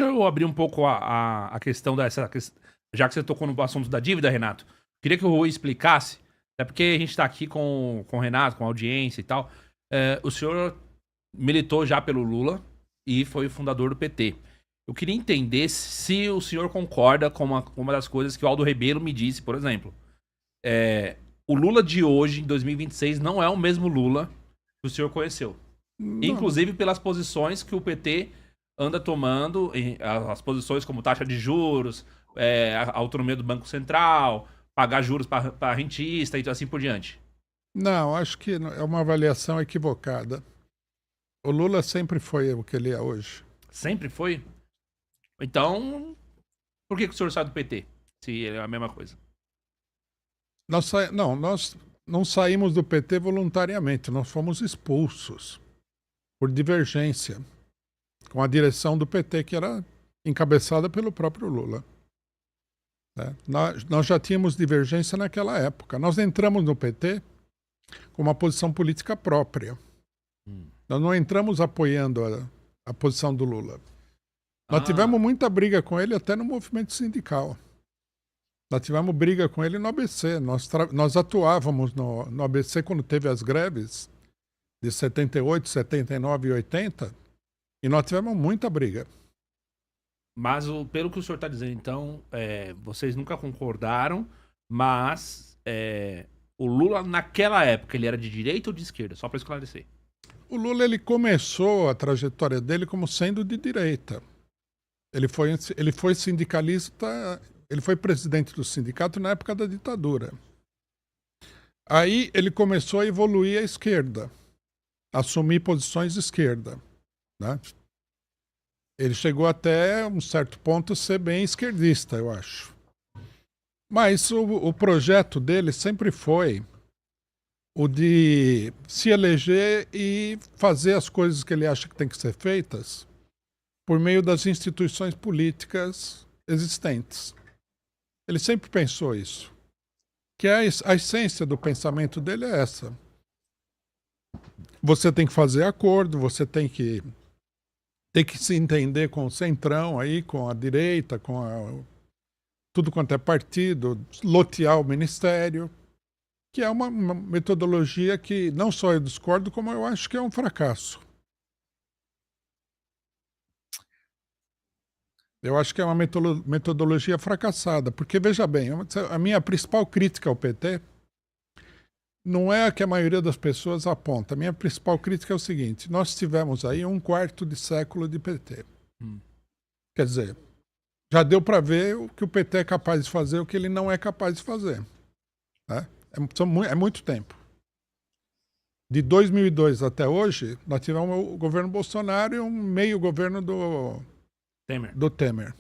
Deixa eu abrir um pouco a questão já que você tocou no assunto da dívida, Renato. Queria que o Rui explicasse, até porque a gente tá aqui com o Renato, com a audiência e tal. O senhor militou já pelo Lula e foi o fundador do PT. Eu queria entender se o senhor concorda com uma das coisas que o Aldo Rebelo me disse, por exemplo. O Lula de hoje, em 2026, não é o mesmo Lula que o senhor conheceu. Não, Inclusive pelas posições que o PT anda tomando, as posições como taxa de juros, a autonomia do Banco Central, pagar juros para rentista e assim por diante. não, acho que é uma avaliação equivocada. O Lula sempre foi o que ele é hoje. Sempre foi? Então, por que o senhor sai do PT? Se é a mesma coisa. Nós não saímos do PT voluntariamente, nós fomos expulsos por divergência com a direção do PT, que era encabeçada pelo próprio Lula. Né? Nós já tínhamos divergência naquela época. Nós entramos no PT com uma posição política própria. Nós não entramos apoiando a posição do Lula. Nós tivemos muita briga com ele até no movimento sindical. Nós tivemos briga com ele no ABC. Nós atuávamos no ABC quando teve as greves de 78, 79 e 80, e nós tivemos muita briga. Mas pelo que o senhor está dizendo, então, vocês nunca concordaram, mas o Lula naquela época, ele era de direita ou de esquerda? Só para esclarecer. O Lula, ele começou a trajetória dele como sendo de direita. Ele foi sindicalista, ele foi presidente do sindicato na época da ditadura. Aí ele começou a evoluir à esquerda, assumir posições de esquerda, né? Ele chegou até um certo ponto a ser bem esquerdista, eu acho. Mas o projeto dele sempre foi o de se eleger e fazer as coisas que ele acha que tem que ser feitas por meio das instituições políticas existentes. Ele sempre pensou isso. Que a essência do pensamento dele é essa. Você tem que fazer acordo, você tem que se entender com o centrão aí, com a direita, tudo quanto é partido, lotear o ministério, que é uma metodologia que não só eu discordo, como eu acho que é um fracasso. Eu acho que é uma metodologia fracassada, porque, veja bem, a minha principal crítica ao PT não é a que a maioria das pessoas aponta. A minha principal crítica é o seguinte: nós tivemos aí 1/4 de século de PT. Quer dizer, já deu para ver o que o PT é capaz de fazer e o que ele não é capaz de fazer. Né? É muito tempo. De 2002 até hoje, nós tivemos o governo Bolsonaro e um meio governo do Temer.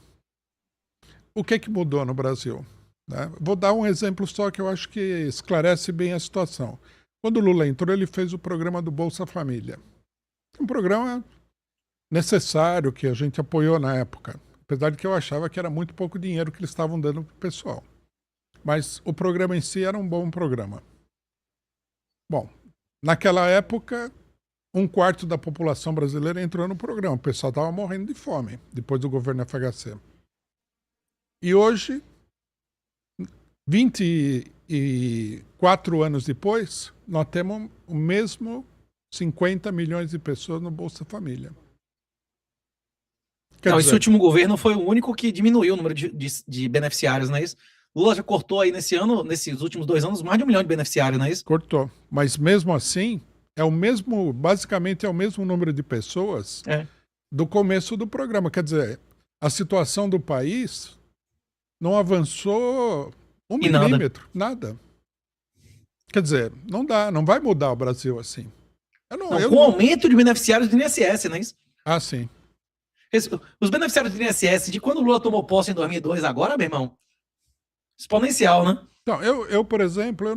O que mudou no Brasil? Né? Vou dar um exemplo só que eu acho que esclarece bem a situação. Quando o Lula entrou, ele fez o programa do Bolsa Família. Um programa necessário que a gente apoiou na época. Apesar de que eu achava que era muito pouco dinheiro que eles estavam dando para o pessoal. Mas o programa em si era um bom programa. Bom, naquela época, 1/4 da população brasileira entrou no programa. O pessoal estava morrendo de fome depois do governo FHC. E hoje, 24 anos depois, nós temos o mesmo 50 milhões de pessoas no Bolsa Família. Esse último governo foi o único que diminuiu o número de beneficiários, não é isso? Lula já cortou aí nesses últimos 2 anos, mais de 1 milhão de beneficiários, não é isso? Cortou. Mas mesmo assim, basicamente é o mesmo número de pessoas do começo do programa. Quer dizer, a situação do país não avançou 1 milímetro, nada. Quer dizer, não vai mudar o Brasil assim. Com o aumento de beneficiários do INSS, não é isso? Ah, sim. Os beneficiários do INSS, de quando o Lula tomou posse em 2002, agora, meu irmão, exponencial, né? Então, eu por exemplo,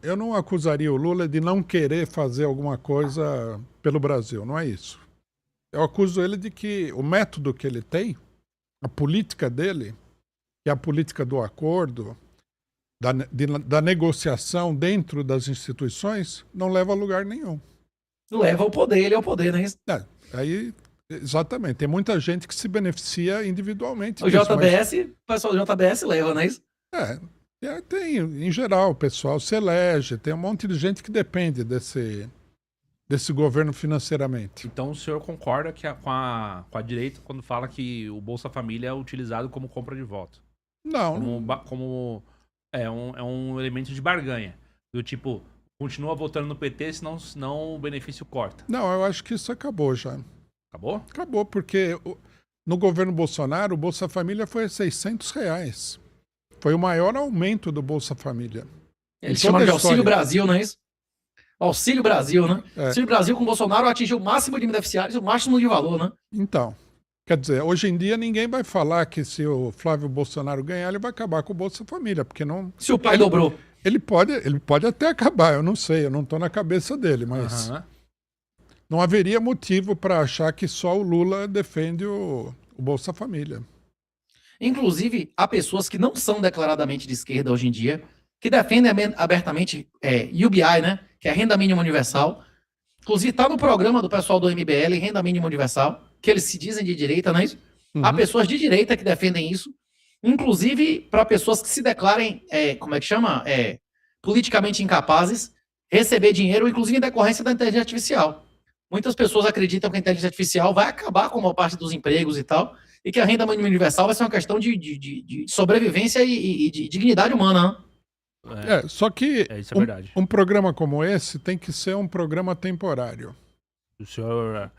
eu não acusaria o Lula de não querer fazer alguma coisa pelo Brasil, não é isso. Eu acuso ele de que o método que ele tem, a política dele, que é a política do acordo, da negociação dentro das instituições, não leva a lugar nenhum. Leva ao poder, ele é o poder, não é isso? Aí Exatamente. Tem muita gente que se beneficia individualmente. O JBS, o pessoal do JBS leva, não é isso? Tem, em geral, o pessoal se elege, tem um monte de gente que depende desse governo financeiramente. Então o senhor concorda que com a direita quando fala que o Bolsa Família é utilizado como compra de voto? Não. Como é um elemento de barganha. Do tipo, continua votando no PT, senão o benefício corta. Não, eu acho que isso acabou já. Acabou? Acabou, porque no governo Bolsonaro, o Bolsa Família foi a R$600. Foi o maior aumento do Bolsa Família. Eles chamam de Auxílio Brasil, não é isso? Auxílio Brasil, né? Auxílio Brasil com o Bolsonaro atingiu o máximo de beneficiários, o máximo de valor, né? Então, quer dizer, hoje em dia ninguém vai falar que se o Flávio Bolsonaro ganhar, ele vai acabar com o Bolsa Família, porque não... Se o pai dobrou. Ele pode até acabar, eu não sei, eu não estou na cabeça dele, mas não haveria motivo para achar que só o Lula defende o Bolsa Família. Inclusive, há pessoas que não são declaradamente de esquerda hoje em dia, que defendem abertamente UBI, né? Que é a Renda Mínima Universal. Inclusive, está no programa do pessoal do MBL, Renda Mínima Universal, que eles se dizem de direita, não é isso? Há pessoas de direita que defendem isso, inclusive para pessoas que se declarem, como é que chama? Politicamente incapazes, receber dinheiro, inclusive em decorrência da inteligência artificial. Muitas pessoas acreditam que a inteligência artificial vai acabar com uma parte dos empregos e tal, e que a renda mínima universal vai ser uma questão de sobrevivência e de dignidade humana, né? Só que isso é verdade. Um programa como esse tem que ser um programa temporário. O senhor...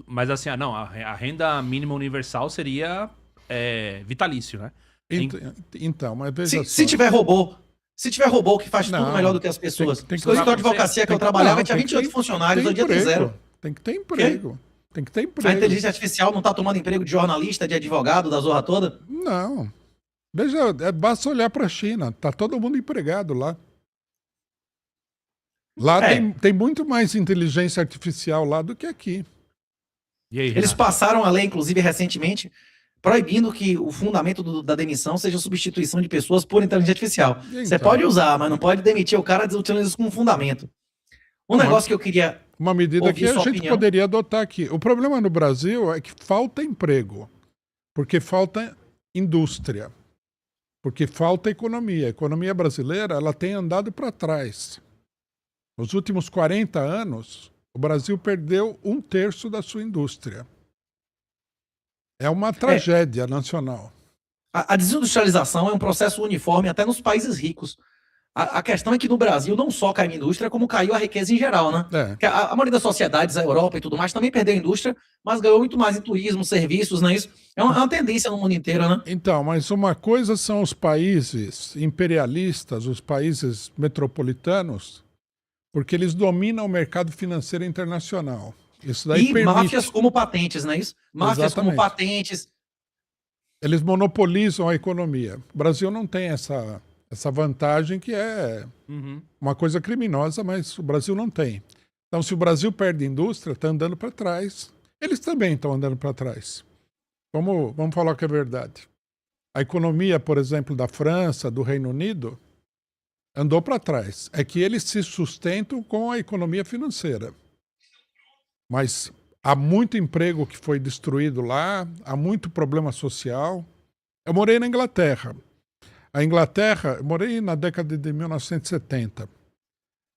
Mas assim, não, a renda mínima universal seria vitalício, né? Então, mas veja só. Se tiver robô que faz tudo melhor do que as pessoas. Tem que o escritório de advocacia que eu trabalhava tinha 28 funcionários, hoje em dia tem 0. Tem que ter emprego. Tem que ter emprego. A inteligência artificial não está tomando emprego de jornalista, de advogado, da zorra toda? Não. Veja, basta olhar para a China. Tá todo mundo empregado lá. Lá tem muito mais inteligência artificial lá do que aqui. E aí, eles passaram a lei, inclusive, recentemente, proibindo que o fundamento da demissão seja a substituição de pessoas por inteligência artificial. Você pode usar, mas não pode demitir o cara utilizando isso como fundamento. Negócio que eu queria... Uma medida que a gente poderia adotar aqui. O problema no Brasil é que falta emprego. Porque falta indústria. Porque falta economia. A economia brasileira ela tem andado para trás. Nos últimos 40 anos, o Brasil perdeu 1/3 da sua indústria. É uma tragédia nacional. A desindustrialização é um processo uniforme até nos países ricos. A questão é que no Brasil não só caiu a indústria, como caiu a riqueza em geral, né? A maioria das sociedades, a Europa e tudo mais, também perdeu a indústria, mas ganhou muito mais em turismo, serviços, não é isso? É uma tendência no mundo inteiro, né? Então, mas uma coisa são os países imperialistas, os países metropolitanos, porque eles dominam o mercado financeiro internacional. Isso daí permite... máfias como patentes, não é isso? Máfias como patentes. Eles monopolizam a economia. O Brasil não tem essa vantagem que é uma coisa criminosa, mas o Brasil não tem. Então, se o Brasil perde indústria, está andando para trás. Eles também estão andando para trás. Vamos falar que é verdade. A economia, por exemplo, da França, do Reino Unido, andou para trás. É que eles se sustentam com a economia financeira. Mas há muito emprego que foi destruído lá, há muito problema social. Eu morei na Inglaterra. A Inglaterra, eu morei na década de 1970.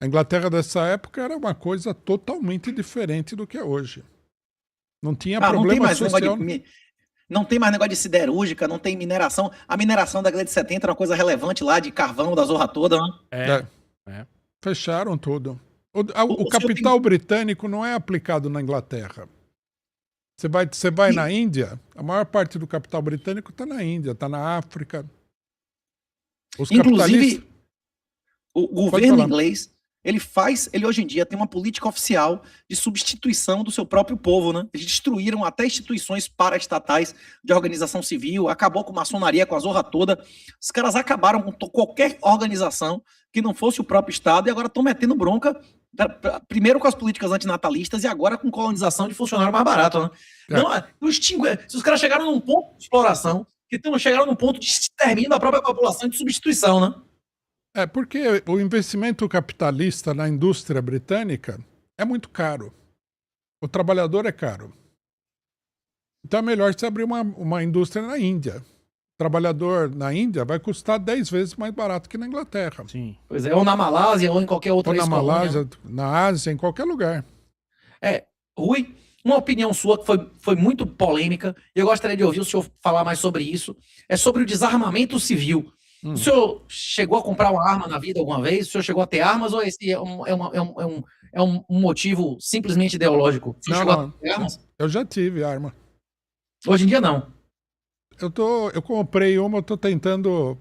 A Inglaterra dessa época era uma coisa totalmente diferente do que é hoje. Não tinha problema social. Não tem mais negócio de siderúrgica, não tem mineração. A mineração da década de 70 era uma coisa relevante lá, de carvão, da zorra toda, né? Fecharam tudo. O capital britânico não é aplicado na Inglaterra. Você vai na Índia, a maior parte do capital britânico está na Índia, está na África. Inclusive, o governo inglês, ele hoje em dia tem uma política oficial de substituição do seu próprio povo, né? Eles destruíram até instituições paraestatais de organização civil, acabou com maçonaria, com a zorra toda. Os caras acabaram com qualquer organização que não fosse o próprio Estado e agora estão metendo bronca, primeiro com as políticas antinatalistas e agora com colonização de funcionário mais barato, né? Se os caras chegaram num ponto de exploração, chegaram num ponto de extermínio da própria população, de substituição, né? Porque o investimento capitalista na indústria britânica é muito caro. O trabalhador é caro. Então é melhor você abrir uma indústria na Índia. O trabalhador na Índia vai custar 10 vezes mais barato que na Inglaterra. Sim. Pois é, ou na Malásia, ou em qualquer outra Ou na ex-colônia. Malásia, na Ásia, em qualquer lugar. Rui, uma opinião sua que foi muito polêmica, e eu gostaria de ouvir o senhor falar mais sobre isso, é sobre o desarmamento civil. O senhor chegou a comprar uma arma na vida alguma vez? O senhor chegou a ter armas ou esse é um motivo simplesmente ideológico? O senhor chegou a ter armas? Eu já tive arma. Hoje em dia, não. Eu comprei uma, eu tô tentando...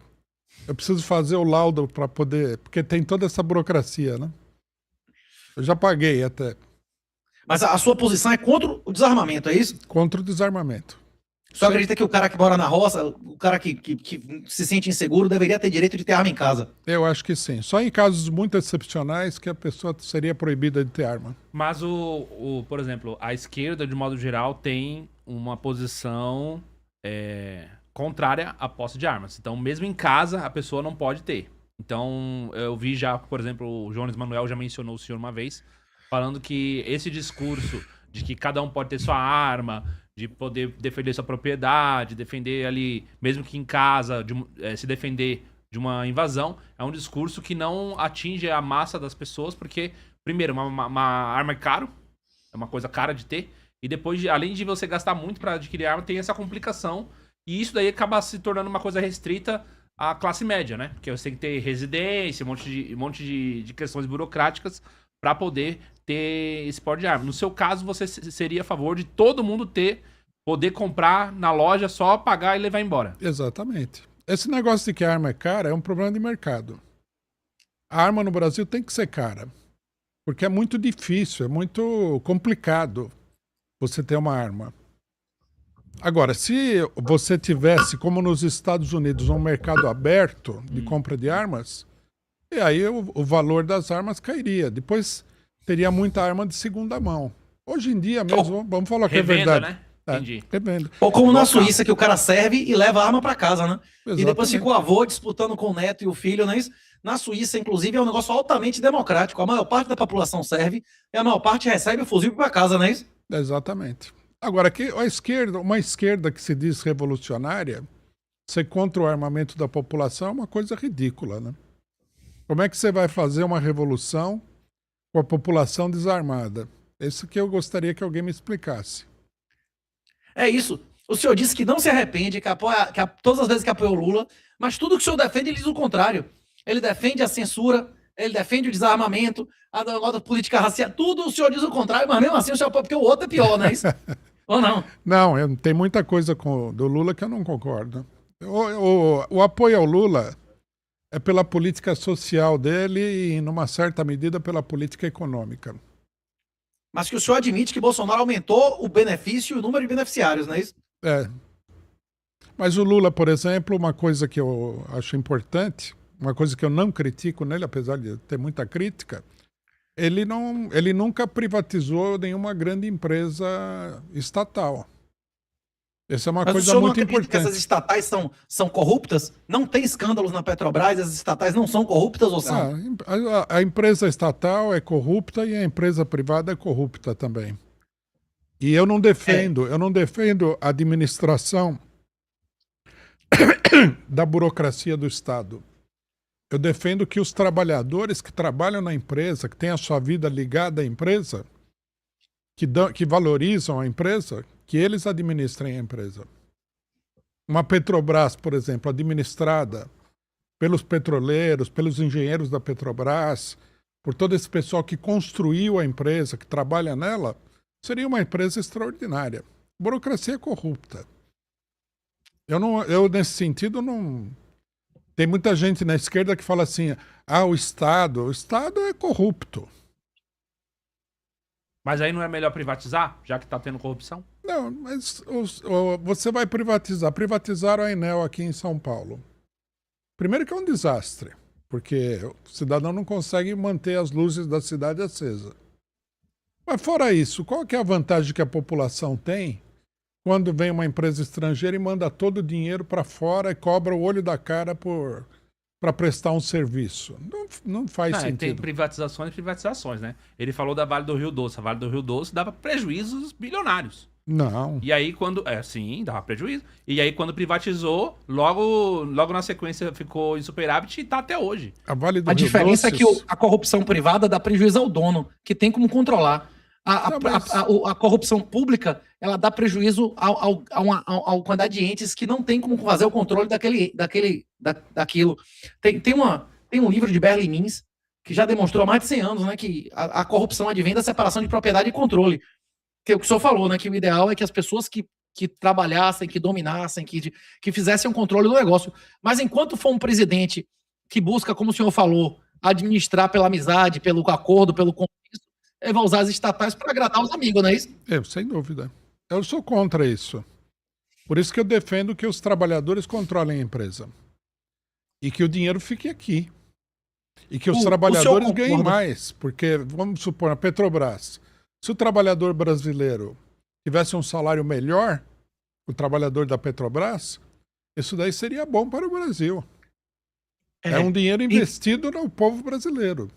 Eu preciso fazer o laudo para poder... Porque tem toda essa burocracia, né? Eu já paguei até. Mas a sua posição é contra o desarmamento, é isso? Contra o desarmamento. O senhor acredita que o cara que mora na roça, o cara que se sente inseguro, deveria ter direito de ter arma em casa? Eu acho que sim. Só em casos muito excepcionais que a pessoa seria proibida de ter arma. Mas, por exemplo, a esquerda, de modo geral, tem uma posição contrária à posse de armas. Então, mesmo em casa, a pessoa não pode ter. Então, eu vi já, por exemplo, o Jones Manuel já mencionou o senhor uma vez, falando que esse discurso de que cada um pode ter sua arma, de poder defender sua propriedade, defender ali, mesmo que em casa, se defender de uma invasão, é um discurso que não atinge a massa das pessoas, porque, primeiro, uma arma é caro, é uma coisa cara de ter, e depois, além de você gastar muito para adquirir arma, tem essa complicação, e isso daí acaba se tornando uma coisa restrita à classe média, né? Porque você tem que ter residência, um monte de questões burocráticas para poder ter esse porte de arma. No seu caso, você seria a favor de todo mundo poder comprar na loja, só pagar e levar embora. Exatamente. Esse negócio de que a arma é cara é um problema de mercado. A arma no Brasil tem que ser cara, porque é muito difícil, é muito complicado você ter uma arma. Agora, se você tivesse, como nos Estados Unidos, um mercado aberto de compra de armas, e aí o valor das armas cairia. Depois teria muita arma de segunda mão. Hoje em dia mesmo, vamos falar que é verdade. Né? Entendi. Revenda. Ou como na Suíça, que o cara serve e leva a arma para casa, né? Exatamente. E depois fica o avô disputando com o neto e o filho, não é isso? Na Suíça, inclusive, é um negócio altamente democrático. A maior parte da população serve e a maior parte recebe o fuzil para casa, não é isso? Exatamente. Agora, uma esquerda que se diz revolucionária, ser contra o armamento da população é uma coisa ridícula, né? Como é que você vai fazer uma revolução com a população desarmada? Isso que eu gostaria que alguém me explicasse. É isso. O senhor disse que não se arrepende, todas as vezes que apoiou o Lula, mas tudo que o senhor defende, ele diz o contrário. Ele defende a censura, ele defende o desarmamento, a política racial, tudo o senhor diz o contrário, mas mesmo assim o senhor apoia, porque o outro é pior, não é isso? Ou não? Não, tem muita coisa do Lula que eu não concordo. O apoio ao Lula é pela política social dele e, numa certa medida, pela política econômica. Mas que o senhor admite que Bolsonaro aumentou o benefício e o número de beneficiários, não é isso? É. Mas o Lula, por exemplo, uma coisa que eu acho importante, uma coisa que eu não critico nele, apesar de ter muita crítica, ele nunca privatizou nenhuma grande empresa estatal. Essa é uma coisa muito importante. Que essas estatais são corruptas? Não tem escândalos na Petrobras? As estatais não são corruptas ou são? A empresa estatal é corrupta e a empresa privada é corrupta também. E eu não defendo a administração da burocracia do Estado. Eu defendo que os trabalhadores que trabalham na empresa, que têm a sua vida ligada à empresa, que valorizam a empresa, que eles administrem a empresa. Uma Petrobras, por exemplo, administrada pelos petroleiros, pelos engenheiros da Petrobras, por todo esse pessoal que construiu a empresa, que trabalha nela, seria uma empresa extraordinária. Burocracia é corrupta. Eu nesse sentido, não... Tem muita gente na esquerda que fala assim, o Estado é corrupto. Mas aí não é melhor privatizar, já que está tendo corrupção? Não, mas você vai privatizar. Privatizaram a Enel aqui em São Paulo. Primeiro que é um desastre, porque o cidadão não consegue manter as luzes da cidade acesa. Mas fora isso, qual que é a vantagem que a população tem quando vem uma empresa estrangeira e manda todo o dinheiro para fora e cobra o olho da cara para prestar um serviço? Não faz sentido. Tem privatizações e privatizações, né? Ele falou da Vale do Rio Doce. A Vale do Rio Doce dava prejuízos bilionários. Não. E aí quando... sim, dava prejuízo. E aí quando privatizou, logo na sequência ficou em superávit e tá até hoje. A Vale do A Rio diferença é que Doces- a corrupção privada dá prejuízo ao dono, que tem como controlar. Não, mas- A corrupção pública, ela dá prejuízo a uma quantidade de entes que não tem como fazer o controle daquilo. Tem um livro de Berlim Mins que já demonstrou há mais de 100 anos, né, que a corrupção advém da separação de propriedade e controle. Que é o que o senhor falou, né, que o ideal é que as pessoas que trabalhassem, que dominassem, que fizessem um controle do negócio. Mas enquanto for um presidente que busca, como o senhor falou, administrar pela amizade, pelo acordo, pelo compromisso, ele vai usar as estatais para agradar os amigos, não é isso? Sem dúvida. Eu sou contra isso. Por isso que eu defendo que os trabalhadores controlem a empresa. E que o dinheiro fique aqui. E que os trabalhadores ganhem mais. Porque, vamos supor, a Petrobras. Se o trabalhador brasileiro tivesse um salário melhor, o trabalhador da Petrobras, isso daí seria bom para o Brasil. É um dinheiro investido no povo brasileiro.